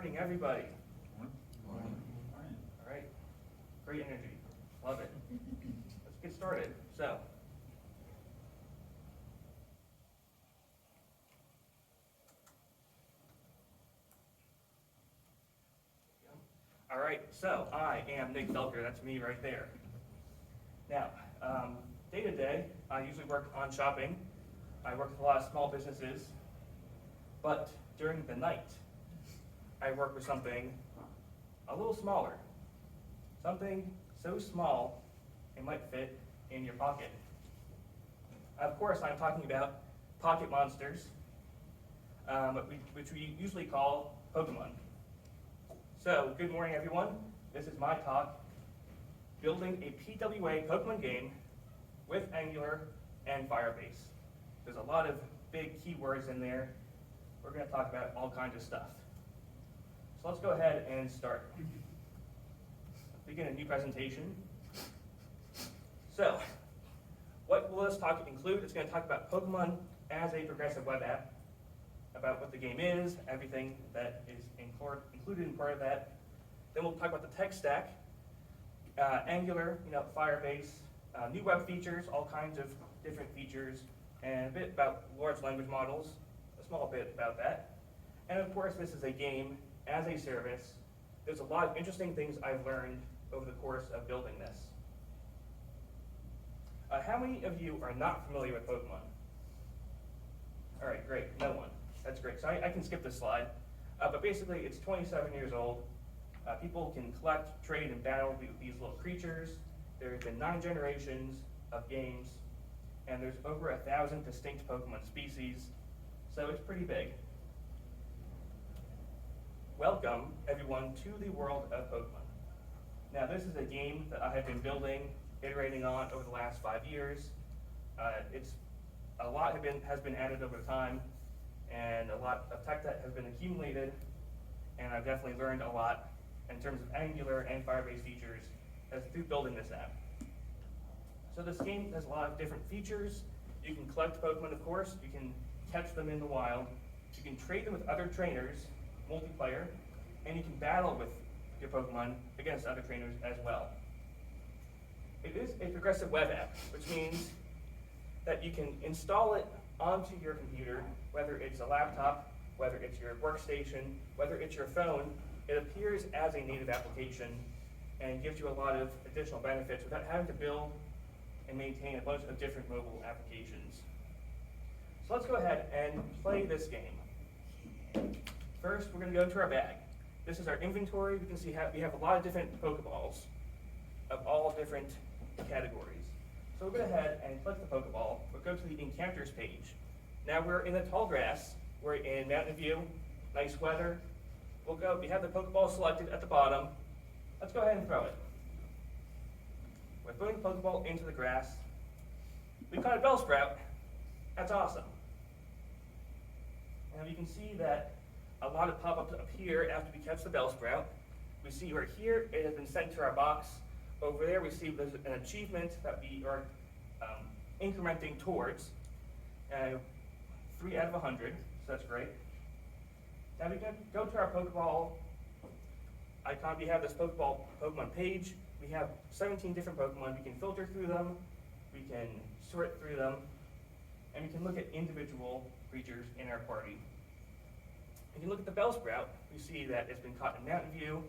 morning, everybody. Morning. All right, great energy, love it. Let's get started. All right, so I am Nick Felker, that's me right there. Now, day to day, I usually work on shopping. I work with a lot of small businesses, but during the night, I work with something a little smaller. Something so small, it might fit in your pocket. Of course, I'm talking about pocket monsters, which we usually call Pokemon. So, good morning everyone. This is my talk, building a PWA Pokemon game with Angular and Firebase. There's a lot of big keywords in there. We're going to talk about all kinds of stuff. So let's go ahead and start. Begin a new presentation. So, what will this talk include? It's going to talk about Pokemon as a progressive web app, about what the game is, everything that is included in part of that. Then we'll talk about the tech stack, Angular, Firebase, new web features, all kinds of different features, and a bit about large language models, a small bit about that. And of course, this is a game as a service. There's a lot of interesting things I've learned over the course of building this. How many of you are not familiar with Pokemon? All right, great, no one. That's great. So I can skip this slide. But basically, it's 27 years old. People can collect, trade, and battle with these little creatures. There's been 9 generations of games, and there's over 1,000 distinct Pokemon species, so it's pretty big. Welcome, everyone, to the world of Pokemon. Now, this is a game that I have been building, iterating on over the last 5 years. A lot has been added over time, and a lot of tech that has been accumulated, and I've definitely learned a lot in terms of Angular and Firebase features through building this app. So this game has a lot of different features. You can collect Pokemon, of course. You can catch them in the wild. You can trade them with other trainers, multiplayer, and you can battle with your Pokemon against other trainers as well. It is a progressive web app, which means that you can install it onto your computer, whether it's a laptop, whether it's your workstation, whether it's your phone. It appears as a native application and gives you a lot of additional benefits without having to build and maintain a bunch of different mobile applications. So let's go ahead and play this game. First, we're going to go into our bag. This is our inventory. We can see we have a lot of different Pokeballs of all different categories. So we'll go ahead and click the Pokeball. We'll go to the Encounters page. Now we're in the tall grass. We're in Mountain View, nice weather. We have the Pokeball selected at the bottom. Let's go ahead and throw it. We're throwing the Pokeball into the grass. We caught a Bellsprout. That's awesome. Now you can see that a lot of pop-ups appear after we catch the Bellsprout. We see right here, it has been sent to our box. Over there, we see there's an achievement that we are incrementing towards. 3 out of 100, so that's great. Now we can go to our Pokeball icon. We have this Pokemon page. We have 17 different Pokemon. We can filter through them, we can sort through them, and we can look at individual creatures in our party. If you look at the Bellsprout, we see that it's been caught in Mountain View.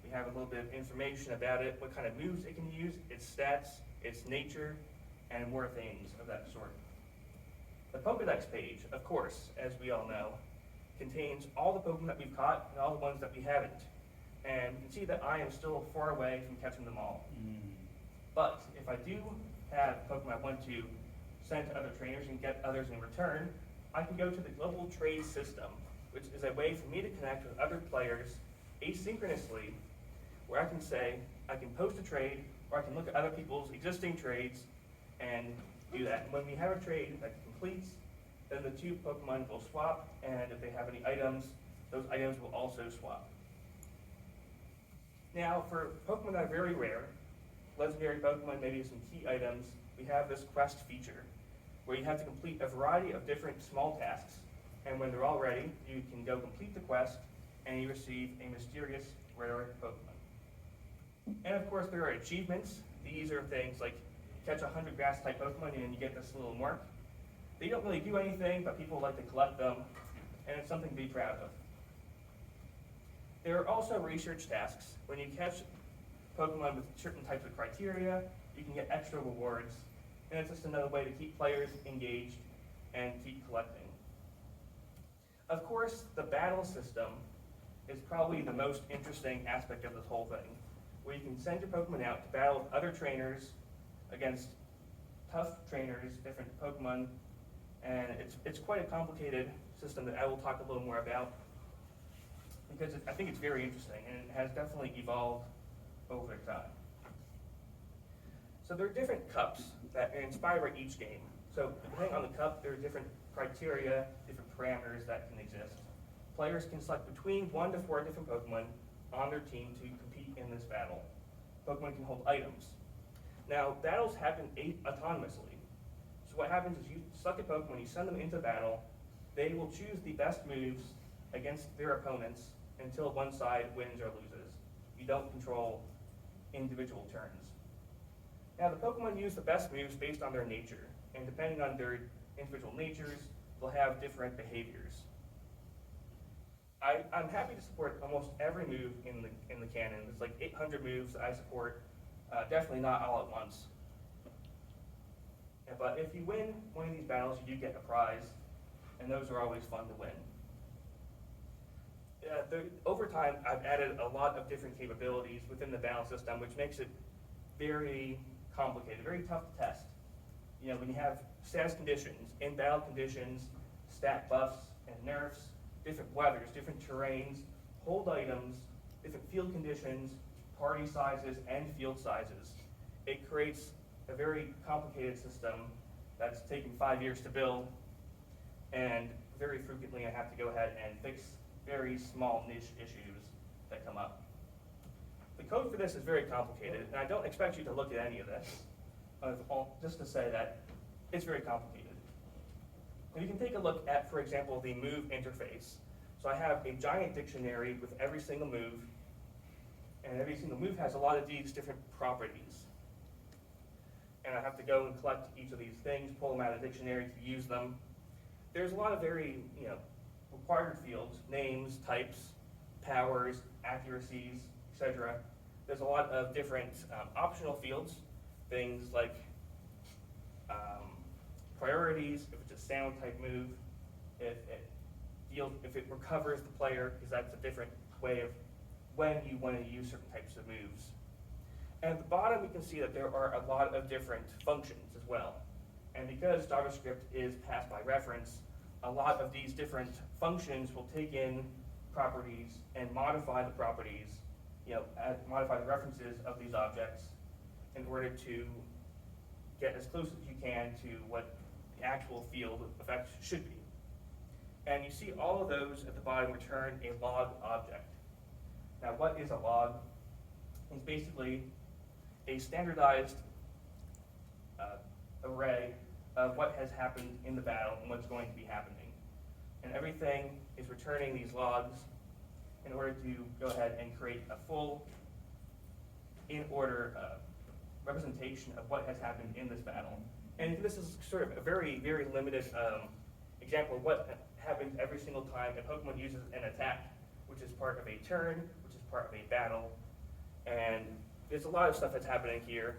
We have a little bit of information about it, what kind of moves it can use, its stats, its nature, and more things of that sort. The Pokedex page, of course, as we all know, contains all the Pokemon that we've caught and all the ones that we haven't. And you can see that I am still far away from catching them all. But if I do have Pokemon I want to send to other trainers and get others in return, I can go to the global trade system, which is a way for me to connect with other players asynchronously, where I can post a trade, or I can look at other people's existing trades and do that. And when we have a trade that completes, then the 2 Pokemon will swap, and if they have any items, those items will also swap. Now, for Pokemon that are very rare, legendary Pokemon, maybe some key items, we have this quest feature, where you have to complete a variety of different small tasks, and when they're all ready, you can go complete the quest, and you receive a mysterious rare Pokemon. And of course, there are achievements. These are things like catch 100 grass-type Pokemon and you get this little mark. They don't really do anything, but people like to collect them, and it's something to be proud of. There are also research tasks. When you catch Pokemon with certain types of criteria, you can get extra rewards, and it's just another way to keep players engaged and keep collecting. Of course, the battle system is probably the most interesting aspect of this whole thing, where you can send your Pokemon out to battle with other trainers against tough trainers, different Pokemon, and it's quite a complicated system that I will talk a little more about, because I think it's very interesting, and it has definitely evolved over time. So there are different cups that are inspired by each game. So depending on the cup, there are different criteria, different parameters that can exist. Players can select between 1 to 4 different Pokemon on their team to compete in this battle. Pokemon can hold items. Now, battles happen autonomously. So what happens is you select a Pokemon, you send them into battle, they will choose the best moves against their opponents until one side wins or loses. You don't control individual turns. Now, the Pokemon use the best moves based on their nature, and depending on their individual natures, they'll have different behaviors. I'm happy to support almost every move in the canon. There's like 800 moves that I support, definitely not all at once. But if you win one of these battles, you do get a prize, and those are always fun to win. Over time, I've added a lot of different capabilities within the battle system, which makes it very complicated, very tough to test. You know, when you have status conditions, in battle conditions, stat buffs and nerfs, different weathers, different terrains, hold items, different field conditions, party sizes, and field sizes. It creates a very complicated system that's taken 5 years to build, and very frequently I have to go ahead and fix very small niche issues that come up. The code for this is very complicated, and I don't expect you to look at any of this, just to say that it's very complicated. And you can take a look at, for example, the move interface. So I have a giant dictionary with every single move, and every single move has a lot of these different properties. And I have to go and collect each of these things, pull them out of the dictionary to use them. There's a lot of very, required fields, names, types, powers, accuracies, etc. There's a lot of different optional fields, things like priorities, if it's a sound type move, if it recovers the player, because that's a different way of when you want to use certain types of moves. And at the bottom, you can see that there are a lot of different functions as well. And because JavaScript is passed by reference, a lot of these different functions will take in properties and modify the properties, modify the references of these objects in order to get as close as you can to what the actual field effects should be. And you see all of those at the bottom return a log object. Now, what is a log? It's basically a standardized array of what has happened in the battle and what's going to be happening. And everything is returning these logs in order to go ahead and create a full, in-order representation of what has happened in this battle. And this is sort of a very, very limited example of what happens every single time a Pokemon uses an attack, which is part of a turn, which is part of a battle. And there's a lot of stuff that's happening here.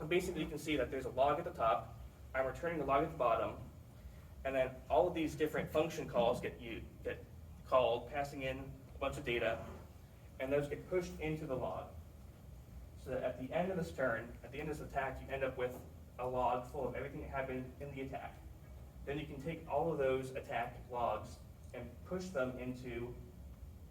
And basically, you can see that there's a log at the top. I'm returning the log at the bottom. And then all of these different function calls get called, passing in a bunch of data. And those get pushed into the log. So that at the end of this turn, at the end of this attack, you end up with a log full of everything that happened in the attack. Then you can take all of those attack logs and push them into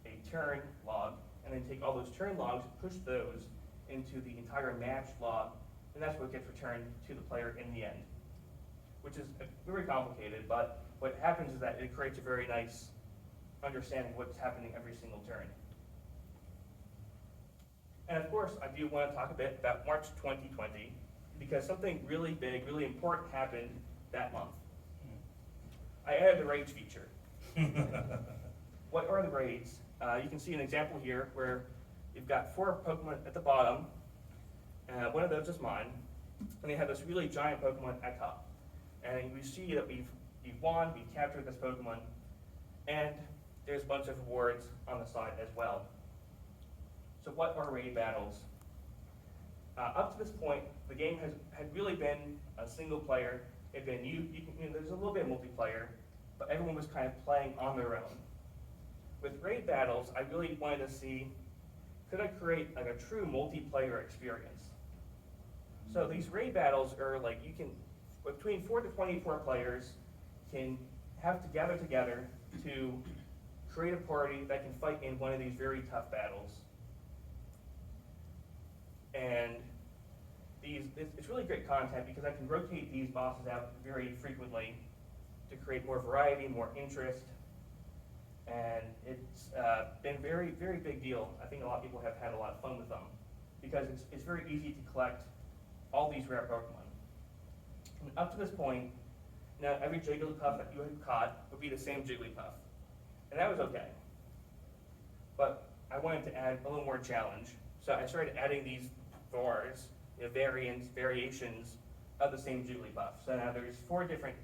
a turn log, and then take all those turn logs and push those into the entire match log, and that's what gets returned to the player in the end, which is very complicated, but what happens is that it creates a very nice understanding of what's happening every single turn. And of course, I do want to talk a bit about March 2020, because something really big, really important happened that month. I added the raids feature. What are the raids? you can see an example here where you've got 4 Pokemon at the bottom, one of those is mine, and they have this really giant Pokemon at top. And we see that we've won, we've captured this Pokemon, and there's a bunch of rewards on the side as well. So what are raid battles? Up to this point, the game had really been a single player. It had been there's a little bit of multiplayer, but everyone was kind of playing on their own. With raid battles, I really wanted to see, could I create like a true multiplayer experience? So these raid battles are like, you can, between 4 to 24 players can have to gather together to create a party that can fight in one of these very tough battles. And it's really great content because I can rotate these bosses out very frequently to create more variety, more interest. And it's been very, very big deal. I think a lot of people have had a lot of fun with them because it's very easy to collect all these rare Pokemon. And up to this point, every Jigglypuff that you had caught would be the same Jigglypuff. And that was okay. But I wanted to add a little more challenge. So I started adding these VARs, variations of the same Jigglypuff. So now there's 4 different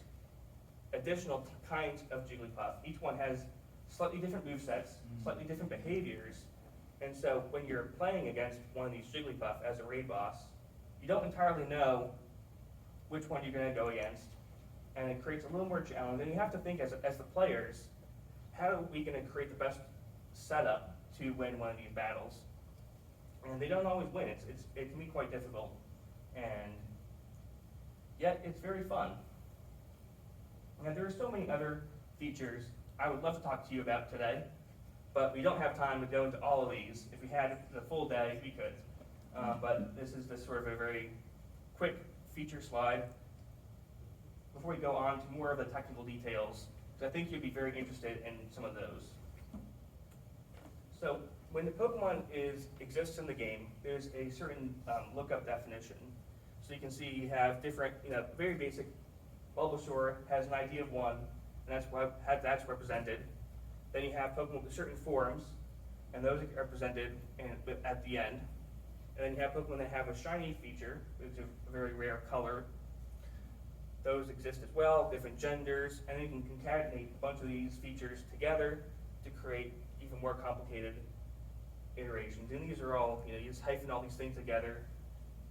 additional kinds of Jigglypuff. Each one has slightly different movesets, slightly different behaviors. And so when you're playing against one of these Jigglypuff as a raid boss, you don't entirely know which one you're going to go against. And it creates a little more challenge. And you have to think as the players, how are we going to create the best setup to win one of these battles? And they don't always win. It can be quite difficult. And yet it's very fun. And there are so many other features I would love to talk to you about today, but we don't have time to go into all of these. If we had the full day, we could. But this is just sort of a very quick feature slide before we go on to more of the technical details, because I think you'd be very interested in some of those. So when the Pokemon exists in the game, there's a certain lookup definition. So you can see you have different, very basic. Bulbasaur has an ID of 1, and that's represented. Then you have Pokemon with certain forms, and those are represented at the end. And then you have Pokemon that have a shiny feature, which is a very rare color. Those exist as well, different genders, and then you can concatenate a bunch of these features together to create even more complicated iterations. And these are all, you just hyphen all these things together,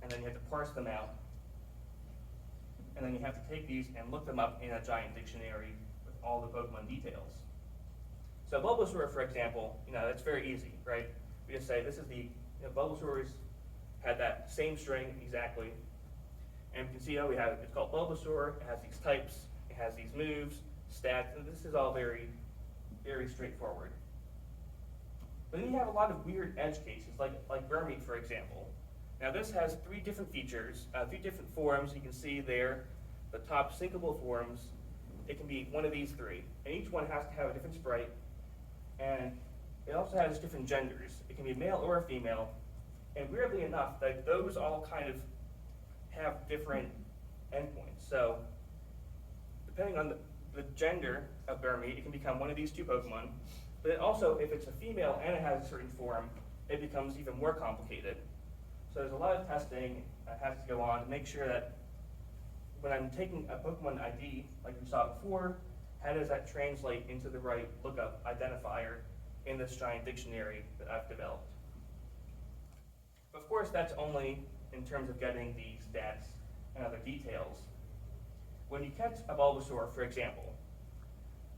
and then you have to parse them out. And then you have to take these and look them up in a giant dictionary with all the Pokemon details. So Bulbasaur, for example, that's very easy, right? We just say this is Bulbasaur's had that same string exactly. And you can see it's called Bulbasaur, it has these types, it has these moves, stats, and this is all very, very straightforward. But then you have a lot of weird edge cases, like Vermeet, for example. Now this has 3 different features, 3 different forms. You can see there, the top syncable forms. It can be one of these 3, and each one has to have a different sprite, and it also has different genders. It can be male or a female, and weirdly enough, those all kind of have different endpoints. So depending on the gender of Vermeet, it can become one of these 2 Pokemon, but also if it's a female and it has a certain form, it becomes even more complicated. So there's a lot of testing that has to go on to make sure that when I'm taking a Pokemon ID, like we saw before, how does that translate into the right lookup identifier in this giant dictionary that I've developed? Of course, that's only in terms of getting the stats and other details. When you catch a Bulbasaur, for example,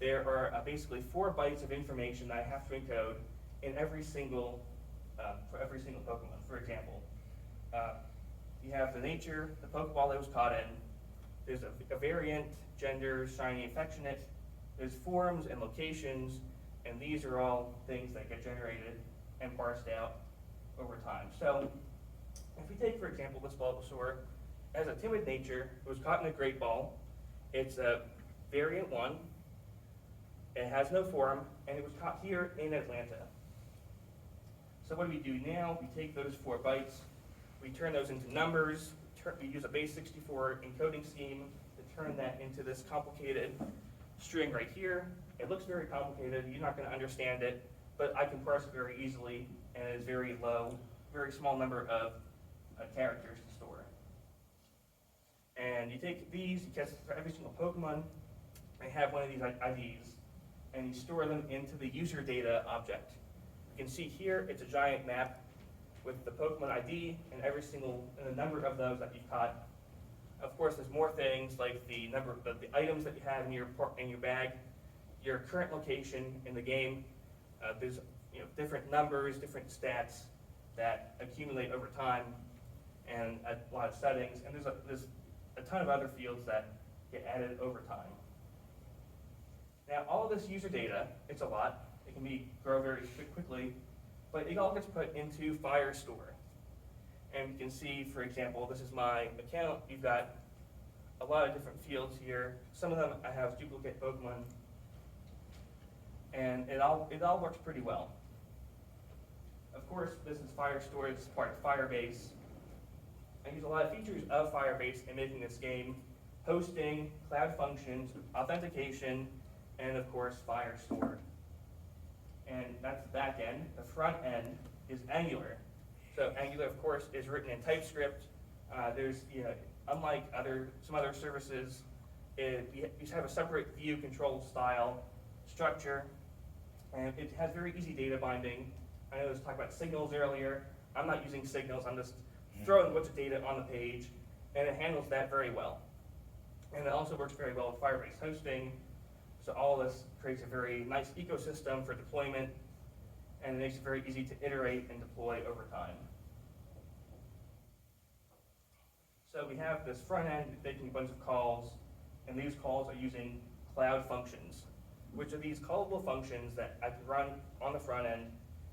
there are basically 4 bytes of information that I have to encode in every single Pokemon. For example, you have the nature, the Pokeball that was caught in, there's a variant, gender, shiny, affectionate, there's forms and locations, and these are all things that get generated and parsed out over time. So if we take, for example, this Bulbasaur, it has a timid nature, it was caught in a Great Ball, it's a variant 1, it has no form, and it was caught here in Atlanta. So what do we do now? We take those 4 bytes, we turn those into numbers, we use a base 64 encoding scheme to turn that into this complicated string right here. It looks very complicated, you're not going to understand it, but I can parse it very easily, and it is very low, very small number of characters to store. And you take these, you test for every single Pokemon, and have one of these IDs, and you store them into the user data object. You can see here, it's a giant map with the Pokemon ID and and the number of those that you've caught. Of course, there's more things like the number of the items that you have in your bag, your current location in the game. There's different numbers, different stats that accumulate over time, and a lot of settings. And there's a ton of other fields that get added over time. Now, all of this user data, it's a lot. It can grow very quickly, but it all gets put into Firestore. And you can see, for example, this is my account. You've got a lot of different fields here. Some of them I have duplicate Pokemon, and it all works pretty well. Of course, this is Firestore. It's part of Firebase. I use a lot of features of Firebase in making this game: hosting, cloud functions, authentication, and of course, Firestore. And that's the back end. The front end is Angular. So Angular, of course, is written in TypeScript. Unlike some other services, you have a separate view control style structure, and it has very easy data binding. I know I was talking about signals earlier. I'm not using signals. I'm just throwing a bunch of data on the page, and it handles that very well. And it also works very well with Firebase hosting. So all this creates a very nice ecosystem for deployment, and it makes it very easy to iterate and deploy over time. So we have this front end making a bunch of calls, and these calls are using cloud functions, which are these callable functions that I can run on the front end,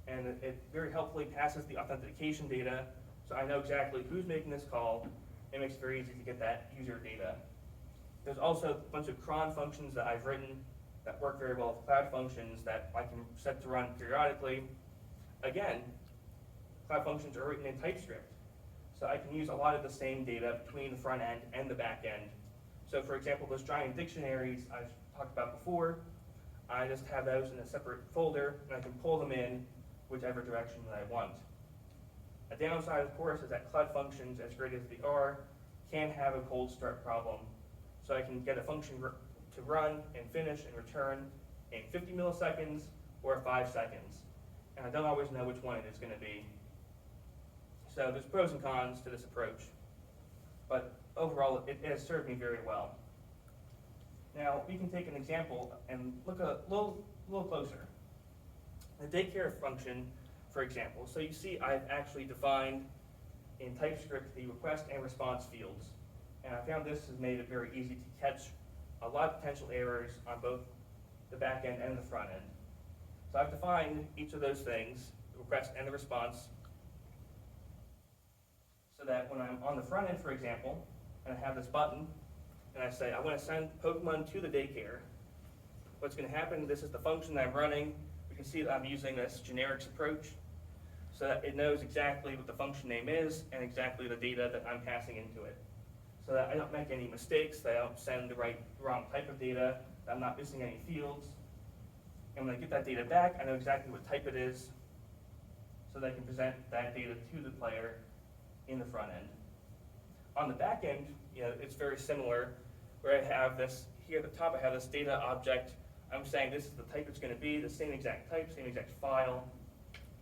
and it very helpfully passes the authentication data, so I know exactly who's making this call. It makes it very easy to get that user data. There's also a bunch of cron functions that I've written that work very well with cloud functions that I can set to run periodically. Again, cloud functions are written in TypeScript, so I can use a lot of the same data between the front end and the back end. So for example, those giant dictionaries I've talked about before, I just have those in a separate folder, and I can pull them in whichever direction that I want. A downside, of course, is that cloud functions, as great as they are, can have a cold start problem. So I can get a function to run and finish and return in 50 milliseconds or 5 seconds. And I don't always know which one it is going to be. So there's pros and cons to this approach. But overall, it has served me very well. Now, we can take an example and look a little closer. The daycare function, for example. So you see I've actually defined in TypeScript the request and response fields. And I found this has made it very easy to catch a lot of potential errors on both the back end and the front end. So I've defined each of those things, the request and the response, so that when I'm on the front end, for example, and I have this button, and I say, I want to send Pokemon to the daycare, what's going to happen, this is the function that I'm running. We can see that I'm using this generics approach, so that it knows exactly what the function name is and exactly the data that I'm passing into it. So that I don't make any mistakes, that I don't send the wrong type of data, that I'm not missing any fields. And when I get that data back, I know exactly what type it is, so that I can present that data to the player in the front end. On the back end, it's very similar, where I have this, here at the top I have this data object. I'm saying this is the type it's going to be, the same exact type, same exact file,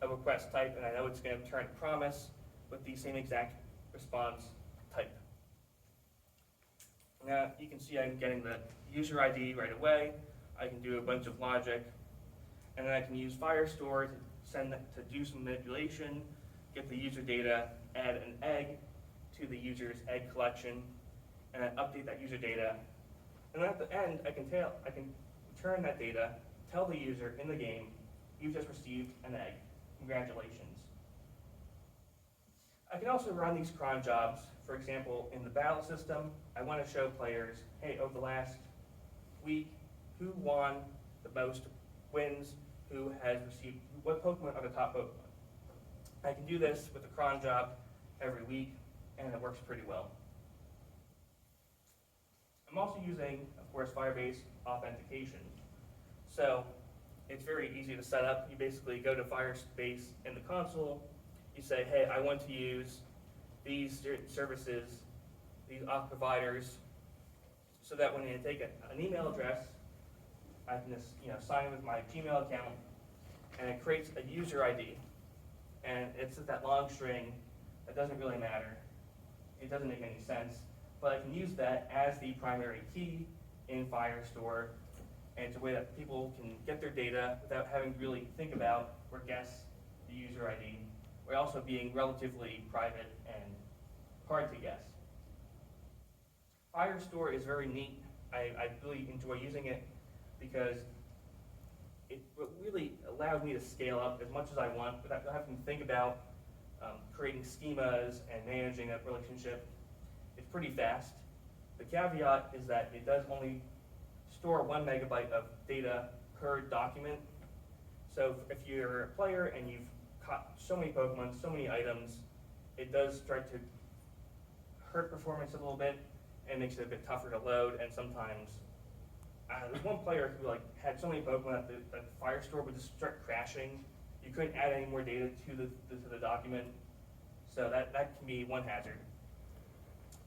a request type, and I know it's going to return a promise with the same exact response type. Now you can see I'm getting the user ID right away. I can do a bunch of logic, and then I can use Firestore to do some manipulation, get the user data, add an egg to the user's egg collection, and then update that user data. And then at the end, I can return that data, tell the user in the game, you've just received an egg. Congratulations. I can also run these cron jobs. For example, in the battle system, I want to show players, hey, over the last week, who won the most wins, who has received, what Pokemon are the top Pokemon. I can do this with a cron job every week, and it works pretty well. I'm also using, of course, Firebase authentication. So It's very easy to set up. You basically go to Firebase in the console. You say, hey, I want to use these services, these auth providers, so that when you take an email address, I can just sign in with my Gmail account, and it creates a user ID. And it's just that long string that doesn't really matter. It doesn't make any sense, but I can use that as the primary key in Firestore, and it's a way that people can get their data without having to really think about or guess the user ID, while also being relatively private and hard to guess. Firestore is very neat. I really enjoy using it because it really allows me to scale up as much as I want without having to think about creating schemas and managing that relationship. It's pretty fast. The caveat is that it does only store 1 megabyte of data per document. So if you're a player and you've caught so many Pokemon, so many items, it does start to hurt performance a little bit and makes it a bit tougher to load. And sometimes there's one player who had so many Pokemon that the Firestore would just start crashing. You couldn't add any more data to the document, so that can be one hazard.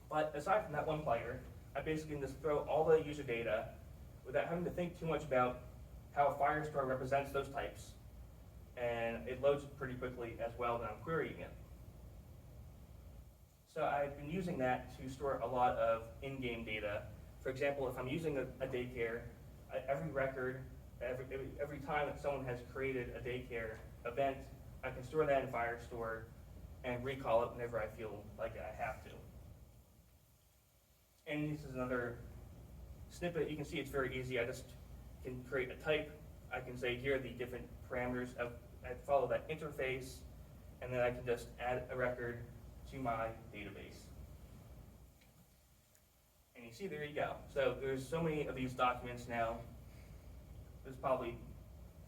But aside from that one player, I basically can just throw all the user data without having to think too much about how a Firestore represents those types, and it loads pretty quickly as well when I'm querying it. So I've been using that to store a lot of in-game data. For example, if I'm using a daycare, every record, every time that someone has created a daycare event, I can store that in Firestore and recall it whenever I feel like I have to. And this is another snippet. You can see it's very easy. I just can create a type. I can say here are the different parameters I follow that interface, and then I can just add a record to my database. And you see, there you go. So there's so many of these documents now. There's probably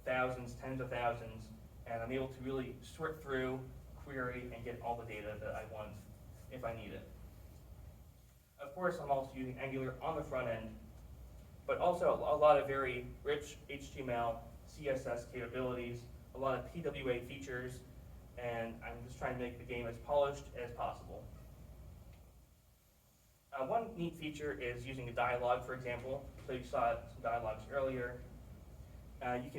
thousands, tens of thousands, and I'm able to really sort through, query, and get all the data that I want if I need it. Of course, I'm also using Angular on the front end, but also a lot of very rich HTML, CSS capabilities, a lot of PWA features, and I'm just trying to make the game as polished as possible. One neat feature is using a dialogue, for example. So you saw some dialogues earlier.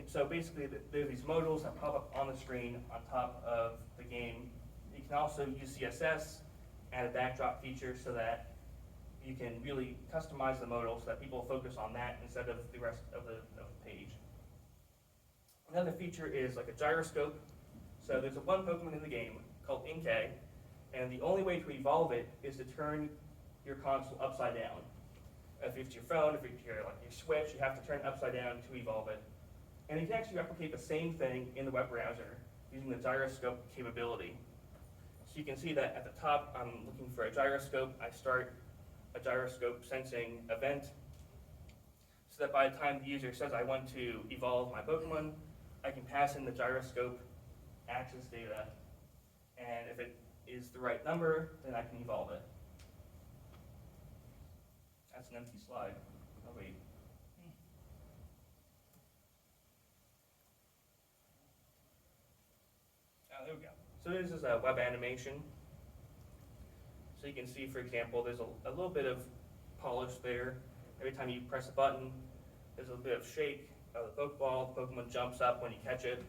So basically, there's these modals that pop up on the screen on top of the game. You can also use CSS, add a backdrop feature so that you can really customize the modal so that people focus on that instead of the rest of the page. Another feature is like a gyroscope. So there's one Pokemon in the game called Inkay, and the only way to evolve it is to turn your console upside down. If it's your phone, if it's your Switch, you have to turn it upside down to evolve it. And you can actually replicate the same thing in the web browser using the gyroscope capability. So you can see that at the top, I'm looking for a gyroscope. I start a gyroscope sensing event so that by the time the user says I want to evolve my Pokemon, I can pass in the gyroscope axis data, and if it is the right number, then I can evolve it. That's an empty slide. Oh wait. Oh, there we go. So this is a web animation. So you can see, for example, there's a little bit of polish there. Every time you press a button, there's a little bit of shake of the Pokeball. The Pokemon jumps up when you catch it.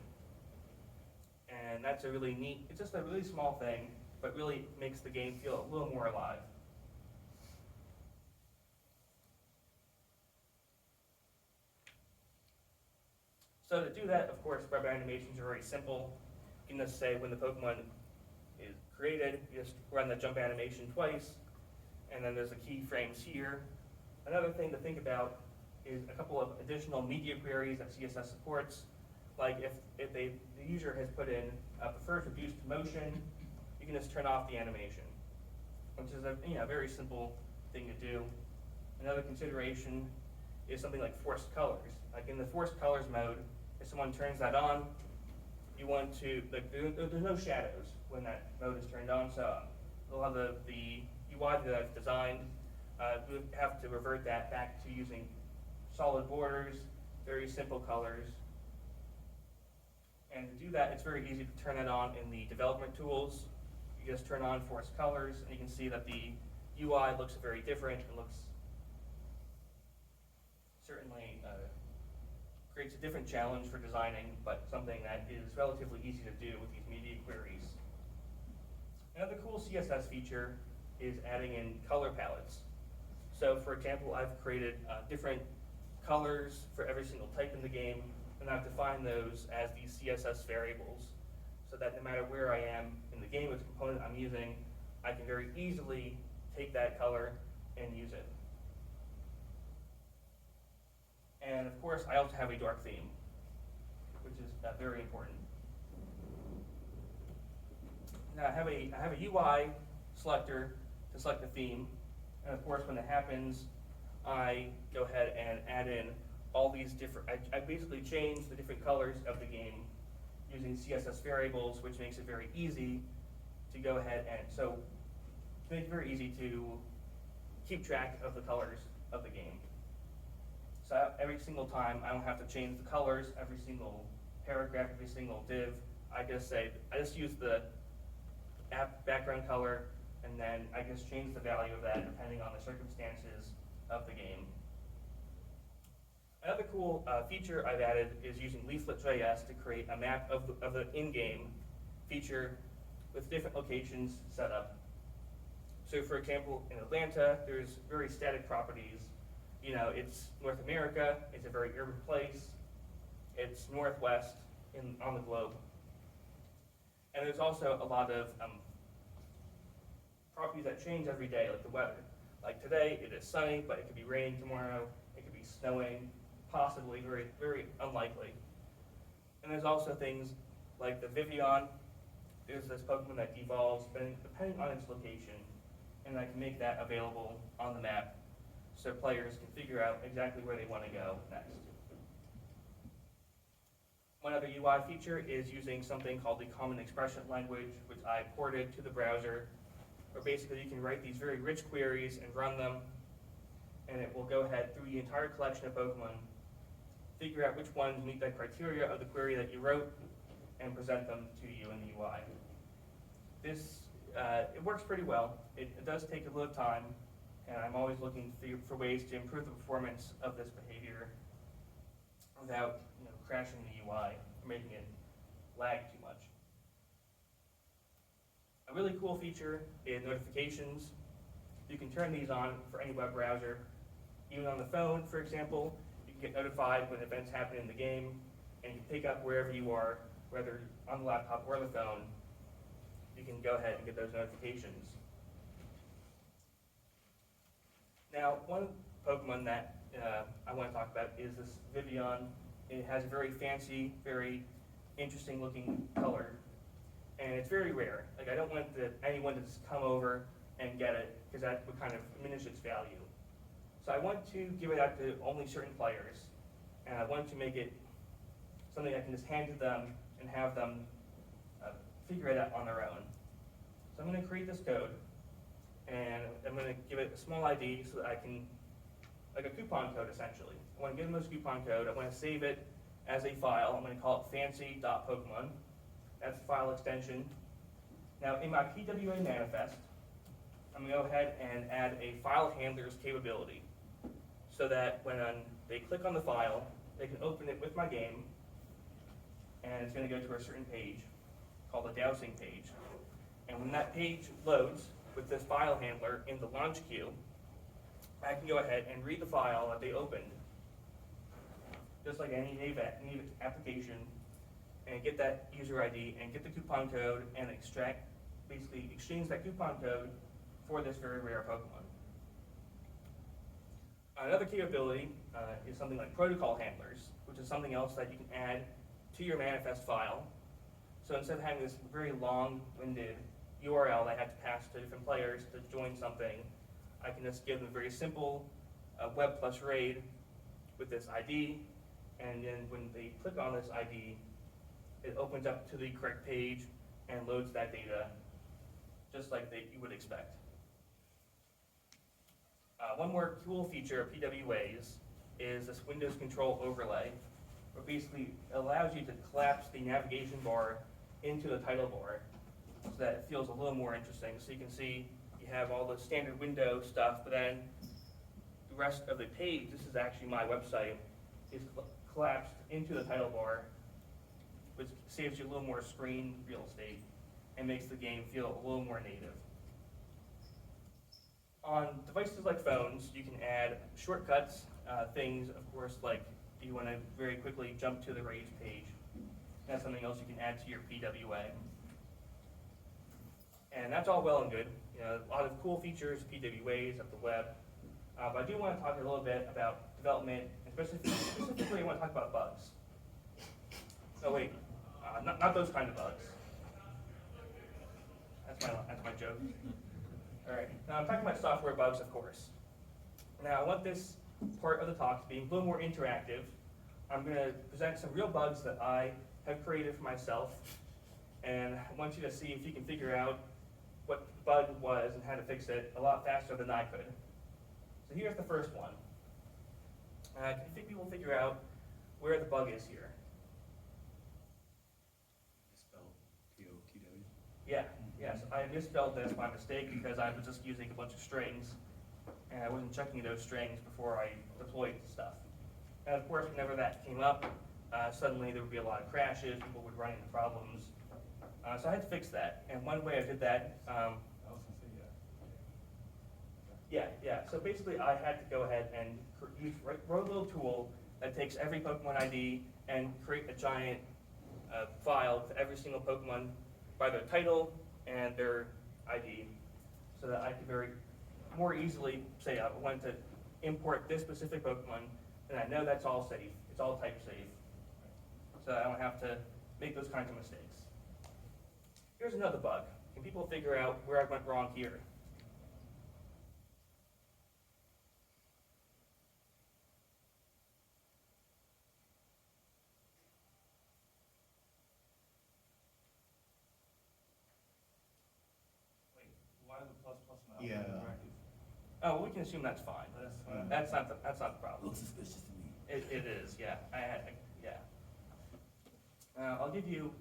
And that's a really neat, it's just a really small thing, but really makes the game feel a little more alive. So to do that, of course, web animations are very simple. You can just say when the Pokemon is created, you just run the jump animation twice, and then there's the keyframes here. Another thing to think about is a couple of additional media queries that CSS supports. Like if the user has put in prefers reduced motion, you can just turn off the animation, which is a very simple thing to do. Another consideration is something like forced colors. Like in the forced colors mode, if someone turns that on, you want to, there's no shadows when that mode is turned on, so a lot of the UI that I've designed, we have to revert that back to using solid borders, very simple colors, And to do that, it's very easy to turn that on in the development tools. You just turn on force colors, and you can see that the UI looks very different. It looks certainly creates a different challenge for designing, but something that is relatively easy to do with these media queries. Another cool CSS feature is adding in color palettes. So for example, I've created different colors for every single type in the game, and I've defined those as these CSS variables, so that no matter where I am in the game, which component I'm using, I can very easily take that color and use it. And of course, I also have a dark theme, which is very important. Now I have a UI selector to select the theme, and of course when it happens, I go ahead and add in all these different, I basically change the different colors of the game using CSS variables, which makes it very easy to go ahead and, so to make it very easy to keep track of the colors of the game. So every single time, I don't have to change the colors, every single paragraph, every single div. I just use the app background color, and then I just change the value of that depending on the circumstances of the game. Another cool feature I've added is using Leaflet.js to create a map of the in-game feature with different locations set up. So for example, in Atlanta, there's very static properties. You know, it's North America, it's a very urban place, it's Northwest on the globe. And there's also a lot of properties that change every day, like the weather. Like today, it is sunny, but it could be raining tomorrow, it could be snowing, possibly, very, very unlikely. And there's also things like the Vivian. There's this Pokemon that evolves depending on its location, and I can make that available on the map so players can figure out exactly where they want to go next. One other UI feature is using something called the Common Expression Language, which I ported to the browser, where basically you can write these very rich queries and run them, and it will go ahead through the entire collection of Pokemon, figure out which ones meet the criteria of the query that you wrote, and present them to you in the UI. This, it works pretty well. It does take a little time, and I'm always looking for ways to improve the performance of this behavior without crashing the UI or making it lag too much. A really cool feature is notifications. You can turn these on for any web browser. Even on the phone, for example, you can get notified when events happen in the game, and you can pick up wherever you are, whether on the laptop or the phone. You can go ahead and get those notifications. Now, one Pokemon that I want to talk about is this Vivian. It has a very fancy, very interesting looking color, and it's very rare. Like, I don't want anyone to just come over and get it, because that would kind of diminish its value. So I want to give it out to only certain players, and I want to make it something I can just hand to them and have them figure it out on their own. So I'm going to create this code, and I'm going to give it a small ID so that I can, like a coupon code essentially. I want to give them this coupon code, I want to save it as a file. I'm going to call it fancy.pokemon. That's the file extension. Now in my PWA manifest, I'm going to go ahead and add a file handler's capability so that when they click on the file, they can open it with my game, and it's going to go to a certain page called the dowsing page. And when that page loads with this file handler in the launch queue, I can go ahead and read the file that they opened, just like any native application, and get that user ID and get the coupon code and basically exchange that coupon code for this very rare Pokemon. Another capability is something like protocol handlers, which is something else that you can add to your manifest file. So instead of having this very long-winded URL that I have to pass to different players to join something, I can just give them a very simple web plus raid with this ID, and then when they click on this ID, it opens up to the correct page and loads that data just like you would expect. One more cool feature of PWAs is this Windows control overlay, where basically allows you to collapse the navigation bar into the title bar so that it feels a little more interesting. So you can see you have all the standard window stuff, but then the rest of the page, this is actually my website, is collapsed into the title bar, which saves you a little more screen real estate and makes the game feel a little more native. On devices like phones, you can add shortcuts, things, of course, like you want to very quickly jump to the raised page. That's something else you can add to your PWA. And that's all well and good. You know, a lot of cool features, PWAs of the web. But I do want to talk a little bit about development, and specifically I want to talk about bugs. Oh wait, not those kind of bugs. That's my joke. All right, now I'm talking about software bugs, of course. Now I want this part of the talk to be a little more interactive. I'm going to present some real bugs that I have created for myself, and I want you to see if you can figure out what the bug was and how to fix it a lot faster than I could. So here's the first one. Can you think people figure out where the bug is here? Spelled P-O-T-W? Yeah, yes, I misspelled this by mistake because I was just using a bunch of strings and I wasn't checking those strings before I deployed the stuff. And of course, whenever that came up, suddenly there would be a lot of crashes, people would run into problems. So I had to fix that, and one way I did that, I was going to say, yeah. So basically, I had to go ahead and wrote a little tool that takes every Pokemon ID and create a giant file with every single Pokemon by their title and their ID, so that I could very more easily say I wanted to import this specific Pokemon, and I know that's all safe. It's all type safe, so I don't have to make those kinds of mistakes. Here's another bug. Can people figure out where I went wrong here? Wait, why the plus now? Yeah. Oh, well, we can assume that's fine. That's fine. That's not the problem. Looks suspicious to me. It is, yeah. I'll give you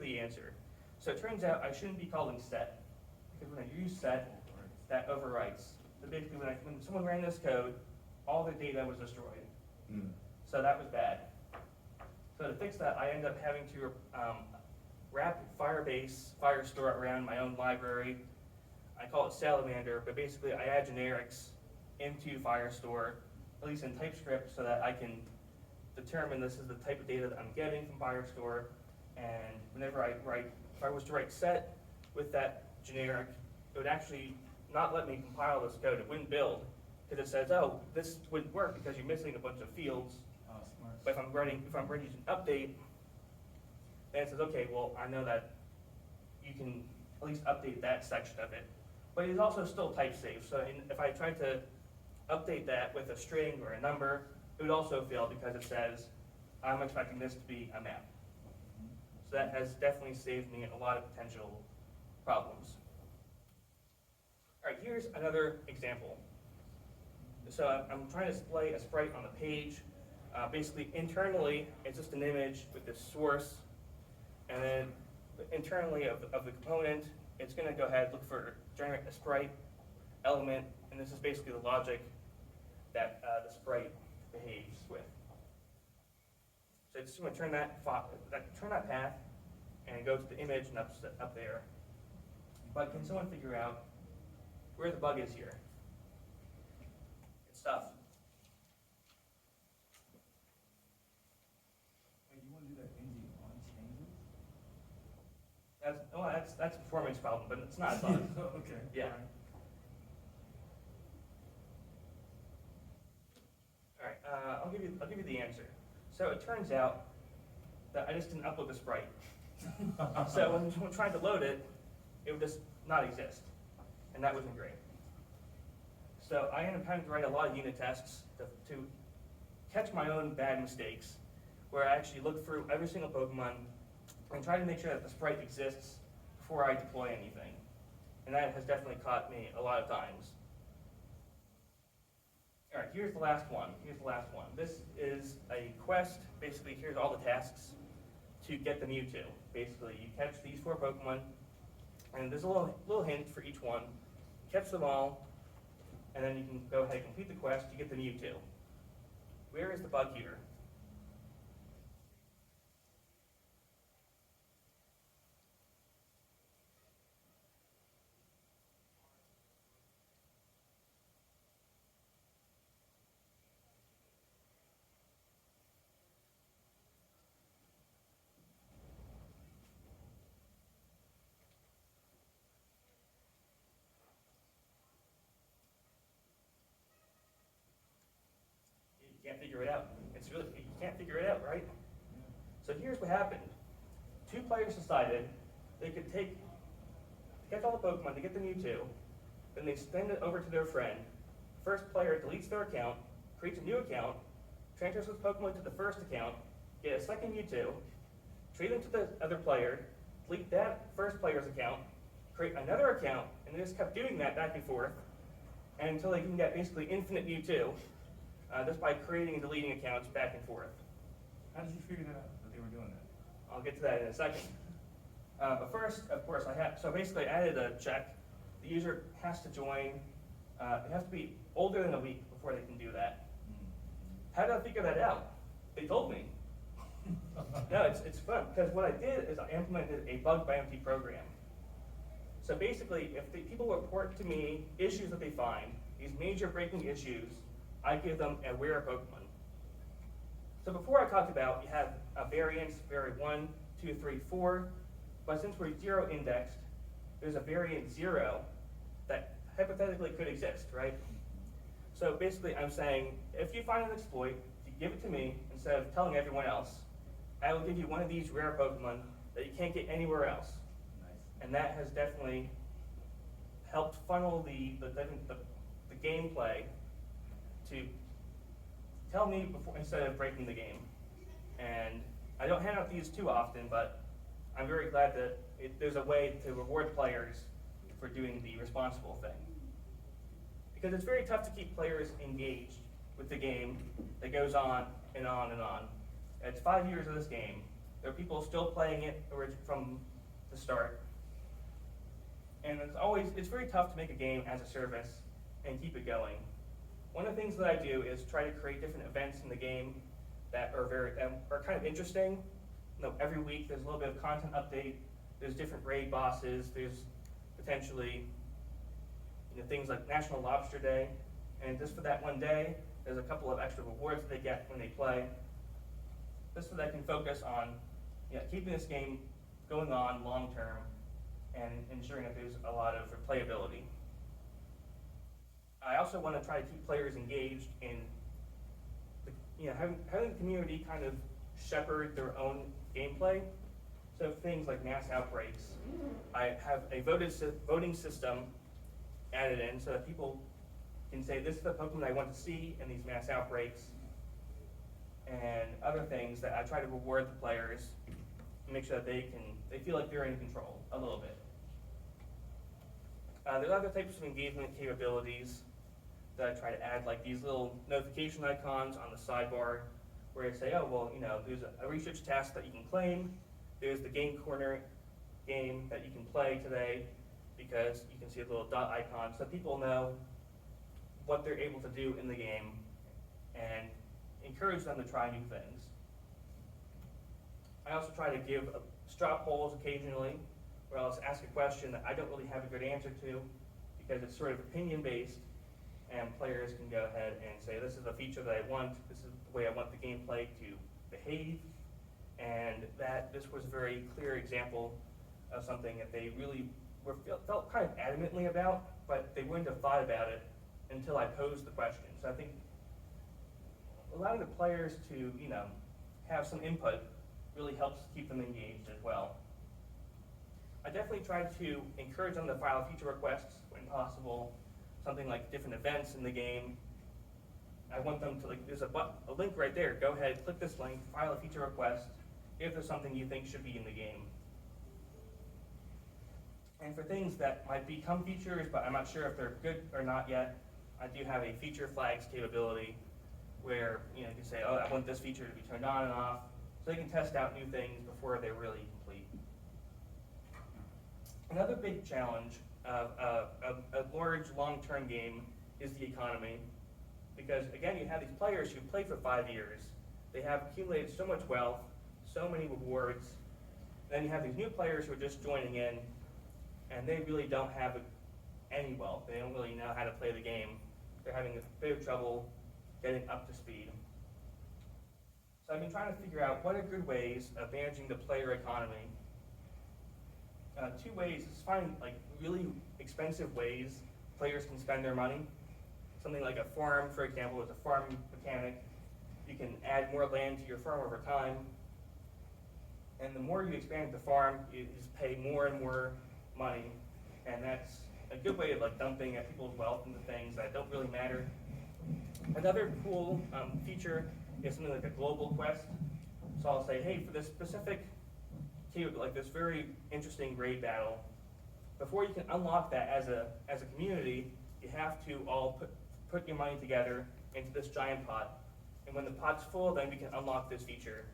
the answer. So it turns out I shouldn't be calling set, because when I use set, that overwrites. So basically, when someone ran this code, all the data was destroyed. So that was bad. So to fix that, I end up having to wrap Firebase, Firestore around my own library. I call it Salamander, but basically I add generics into Firestore, at least in TypeScript, so that I can determine this is the type of data that I'm getting from Firestore. And whenever if I was to write set with that generic, it would actually not let me compile this code. It wouldn't build, because it says, oh, this wouldn't work because you're missing a bunch of fields. Oh, smart. But if I'm ready to update, then it says, okay, well, I know that you can at least update that section of it. But it's also still type safe. So if I tried to update that with a string or a number, it would also fail because it says, I'm expecting this to be a map. So that has definitely saved me a lot of potential problems. All right, here's another example. So I'm trying to display a sprite on the page. Basically, internally, it's just an image with this source. And then internally of the component, it's going to go ahead and look for generate a sprite element. And this is basically the logic that the sprite behaves with. So it's just going to turn that path and go to the image and up there. But can someone figure out where the bug is here? It's tough. Wait, you want to do that NG on changes? That's a performance problem, but it's not a bug. Okay. Yeah. All right. I'll give you the answer. So it turns out that I just didn't upload the sprite. So when trying to load it, it would just not exist, and that wasn't great. So I ended up having to write a lot of unit tests to catch my own bad mistakes, where I actually look through every single Pokemon and try to make sure that the sprite exists before I deploy anything. And that has definitely caught me a lot of times. All right, here's the last one. Here's the last one. This is a quest. Basically, here's all the tasks to get the Mewtwo. Basically, you catch these 4 Pokemon, and there's a little hint for each one. Catch them all, and then you can go ahead and complete the quest. You get the Mewtwo. Where is the bug here? You can't figure it out. You can't figure it out, right? So here's what happened. 2 players decided they could catch all the Pokemon to get the Mewtwo, then they send it over to their friend. First player deletes their account, creates a new account, transfers those Pokemon to the first account, get a second Mewtwo, trade them to the other player, delete that first player's account, create another account, and they just kept doing that back and forth until they can get basically infinite Mewtwo, just by creating and deleting accounts back and forth. How did you figure that out, that they were doing that? I'll get to that in a second. But first, of course, so basically I added a check. The user has to join, it has to be older than a week before they can do that. How did I figure that out? They told me. No, it's fun, because what I did is I implemented a bug bounty program. So basically, if people report to me issues that they find, these major breaking issues, I give them a rare Pokemon. So before I talked about, you have a variance, variant 1, 2, 3, 4, but since we're 0 indexed, there's a variant 0 that hypothetically could exist, right? So basically I'm saying, if you find an exploit, if you give it to me, instead of telling everyone else, I will give you one of these rare Pokemon that you can't get anywhere else. Nice. And that has definitely helped funnel the gameplay to tell me before, instead of breaking the game. And I don't hand out these too often, but I'm very glad that there's a way to reward players for doing the responsible thing. Because it's very tough to keep players engaged with the game that goes on and on and on. It's 5 years of this game. There are people still playing it from the start. And it's very tough to make a game as a service and keep it going. One of the things that I do is try to create different events in the game that are kind of interesting. You know, every week there's a little bit of content update. There's different raid bosses. There's potentially things like National Lobster Day. And just for that one day, there's a couple of extra rewards that they get when they play. Just so they can focus on keeping this game going on long term and ensuring that there's a lot of replayability. I also want to try to keep players engaged in having the community kind of shepherd their own gameplay. So things like mass outbreaks, I have a voting system added in so that people can say this is the Pokemon I want to see in these mass outbreaks, and other things that I try to reward the players and make sure that they feel like they're in control a little bit. There's other types of engagement capabilities that I try to add, like these little notification icons on the sidebar where I say, oh, well, there's a research task that you can claim. There's the Game Corner game that you can play today, because you can see a little dot icon so people know what they're able to do in the game and encourage them to try new things. I also try to give straw polls occasionally, where I'll just ask a question that I don't really have a good answer to, because it's sort of opinion-based, and players can go ahead and say, this is a feature that I want, this is the way I want the gameplay to behave, and this was a very clear example of something that they really felt kind of adamantly about, but they wouldn't have thought about it until I posed the question. So I think allowing the players to, have some input really helps keep them engaged as well. I definitely try to encourage them to file feature requests when possible, something like different events in the game. I want them to, there's a link right there. Go ahead, click this link, file a feature request if there's something you think should be in the game. And for things that might become features, but I'm not sure if they're good or not yet, I do have a feature flags capability where you can say, oh, I want this feature to be turned on and off, so they can test out new things before they're really complete. Another big challenge of a large long-term game is the economy, because again, you have these players who play for 5 years. They have accumulated so much wealth, so many rewards. Then you have these new players who are just joining in, and they really don't have any wealth. They don't really know how to play the game. They're having a bit of trouble getting up to speed. So I've been trying to figure out what are good ways of managing the player economy. Two ways is finding really expensive ways players can spend their money. Something like a farm, for example, is a farm mechanic. You can add more land to your farm over time. And the more you expand the farm, you just pay more and more money. And that's a good way of dumping at people's wealth into things that don't really matter. Another cool feature is something like a global quest. So I'll say, hey, for this specific this very interesting raid battle, before you can unlock that as a community, you have to all put your money together into this giant pot. And when the pot's full, then we can unlock this feature.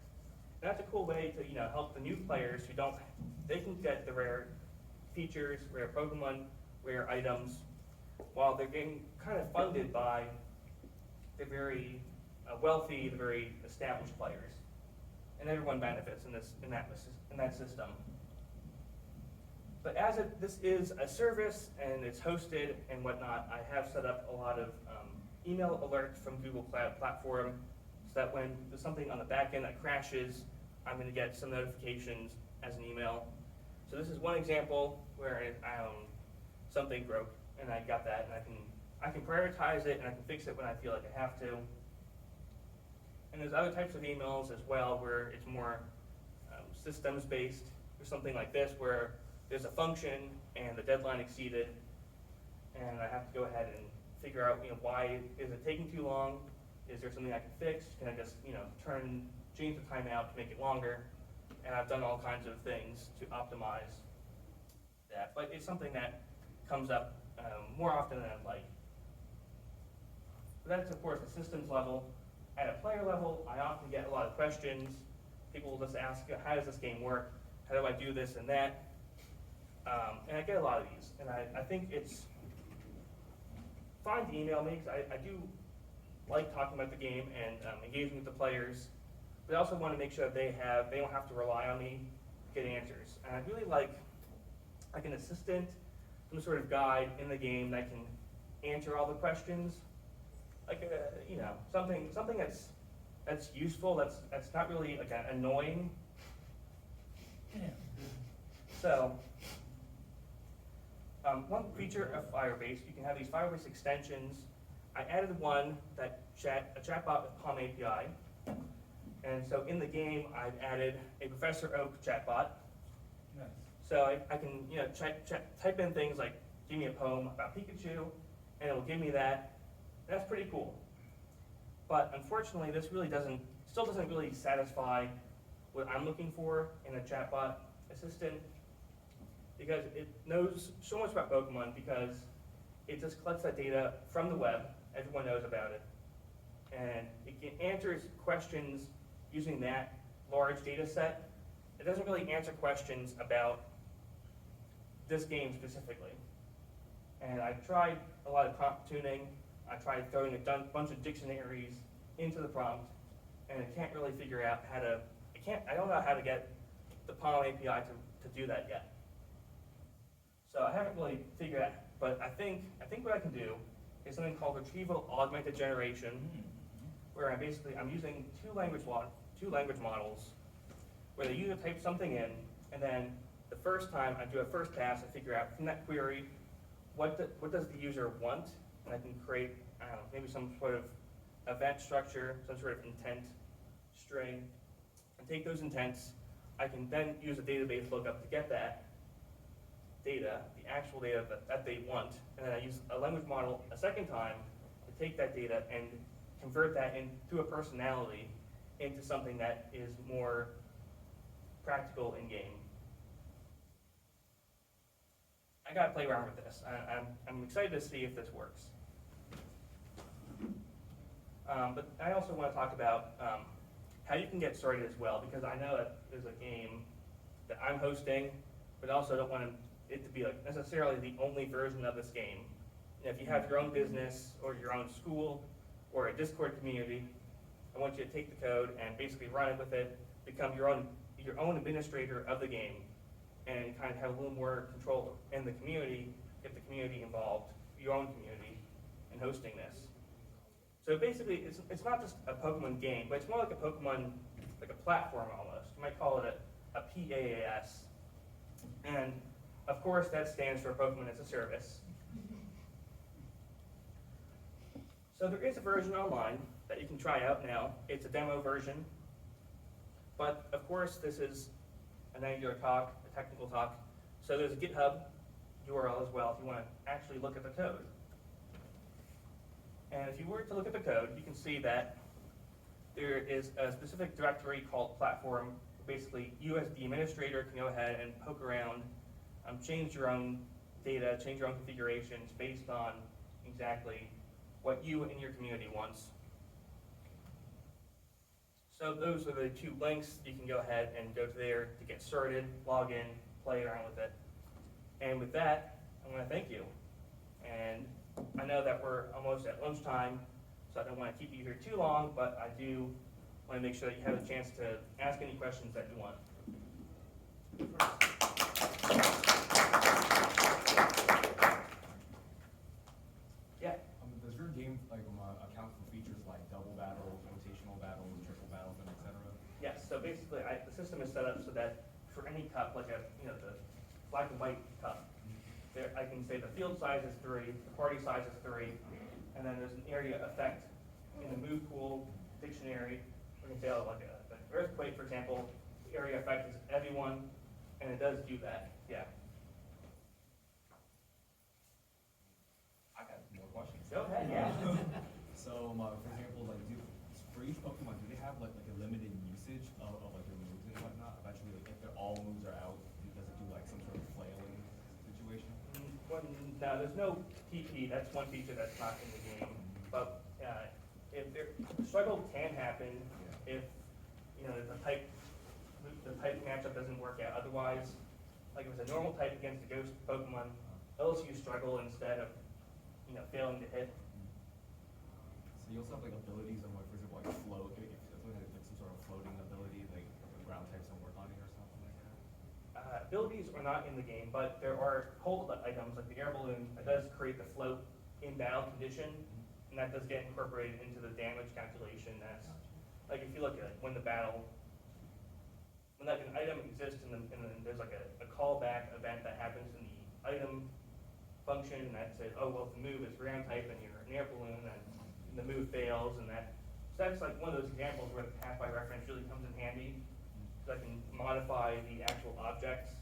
And that's a cool way to help the new players who they can get the rare features, rare Pokemon, rare items, while they're getting kind of funded by the very wealthy, the very established players. And everyone benefits in that system. But as this is a service and it's hosted and whatnot, I have set up a lot of email alerts from Google Cloud Platform, so that when there's something on the back end that crashes, I'm going to get some notifications as an email. So this is one example where something broke, and I got that, and I can prioritize it, and I can fix it when I feel like I have to. And there's other types of emails as well where it's more systems based, or something like this where there's a function and the deadline exceeded, and I have to go ahead and figure out why is it taking too long? Is there something I can fix? Can I just change the timeout to make it longer? And I've done all kinds of things to optimize that, but it's something that comes up more often than I'd like. But that's of course the systems level. At a player level, I often get a lot of questions. People will just ask, how does this game work? How do I do this and that? And I get a lot of these. And I think it's fine to email me, because I do like talking about the game and engaging with the players. But I also want to make sure that they don't have to rely on me to get answers. And I'd really like an assistant, some sort of guide in the game that can answer all the questions. Something that's useful, that's not really annoying. Yeah. So, one feature of Firebase, you can have these Firebase extensions. I added one a chatbot with Palm API, and so in the game I've added a Professor Oak chatbot. Nice. So I can type in things like, give me a poem about Pikachu, and it'll give me that. That's pretty cool. But unfortunately, this still doesn't really satisfy what I'm looking for in a chatbot assistant, because it knows so much about Pokemon, because it just collects that data from the web. Everyone knows about it. And it answers questions using that large data set. It doesn't really answer questions about this game specifically. And I've tried a lot of prompt tuning. I tried throwing a bunch of dictionaries into the prompt, and it can't really figure out I don't know how to get the Palm API to do that yet. So I haven't really figured out, but I think what I can do is something called retrieval augmented generation, where I'm using two language models, where the user types something in, and then the first time I do a first pass, I figure out from that query what does the user want, and I can create maybe some sort of event structure, some sort of intent string, and take those intents. I can then use a database lookup to get that data, the actual data that they want, and then I use a language model a second time to take that data and convert that through a personality into something that is more practical in game. I gotta play around with this. I'm excited to see if this works. But I also want to talk about how you can get started as well, because I know that there's a game that I'm hosting, but also don't want it to be like necessarily the only version of this game. And if you have your own business or your own school or a Discord community, I want you to take the code and basically run it with it, become your own administrator of the game, and kind of have a little more control in the community, get the community involved, your own community, in hosting this. So basically, it's not just a Pokemon game, but it's more like a Pokemon, like a platform almost. You might call it a PAAS. And of course, that stands for Pokemon as a Service. So there is a version online that you can try out now. It's a demo version. But of course, this is an Angular talk, a technical talk. So there's a GitHub URL as well if you want to actually look at the code. And if you were to look at the code, you can see that there is a specific directory called platform. Basically, you as the administrator can go ahead and poke around, change your own data, change your own configurations based on exactly what you and your community wants. So those are the two links. You can go ahead and go to there to get started, log in, play around with it. And with that, I want to thank you. And I know that we're almost at lunchtime, so I don't want to keep you here too long, but I do want to make sure that you have a chance to ask any questions that you want. Yeah. Does your game account for features like double battles, rotational battles, triple battles, and etc.? Yes. So basically, the system is set up so that for any cup, like the black and white cup, there I can say the field size is 3, the party size is 3, and then there's an area effect in the move pool dictionary. We can say like an earthquake, for example. The area effect is everyone, and it does do that. Yeah. I got more questions. Go ahead. Yeah. So, for example, for each Pokemon, do they have like a limited usage of like their moves and whatnot? Eventually, like if all moves are out, does it do like some sort of flailing situation? Well, no, there's no TP. That's one feature that's not in the game. But if struggle can happen if the type matchup doesn't work out. Otherwise, like if it's a normal type against a ghost Pokemon, it'll use struggle instead of failing to hit. So you also have like abilities on like, for example, like float. If something has like some sort of floating ability, like ground types don't work on it or something like that. Abilities are not in the game, but there are hold items like the air balloon that does create the float in battle condition, and that does get incorporated into the damage calculation. That's like if you look at when like an item exists and there's like a callback event that happens in the item function, and that says, oh well, if the move is ground type and you're an air balloon, and the move fails, and so that's like one of those examples where the path by reference really comes in handy. So I can modify the actual objects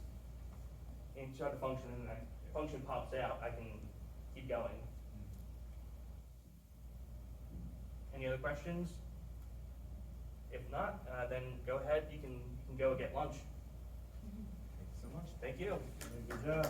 inside the function, and that function pops out, I can keep going. Any other questions? If not, then go ahead, you can go get lunch. Thank you so much. Thank you. Good job.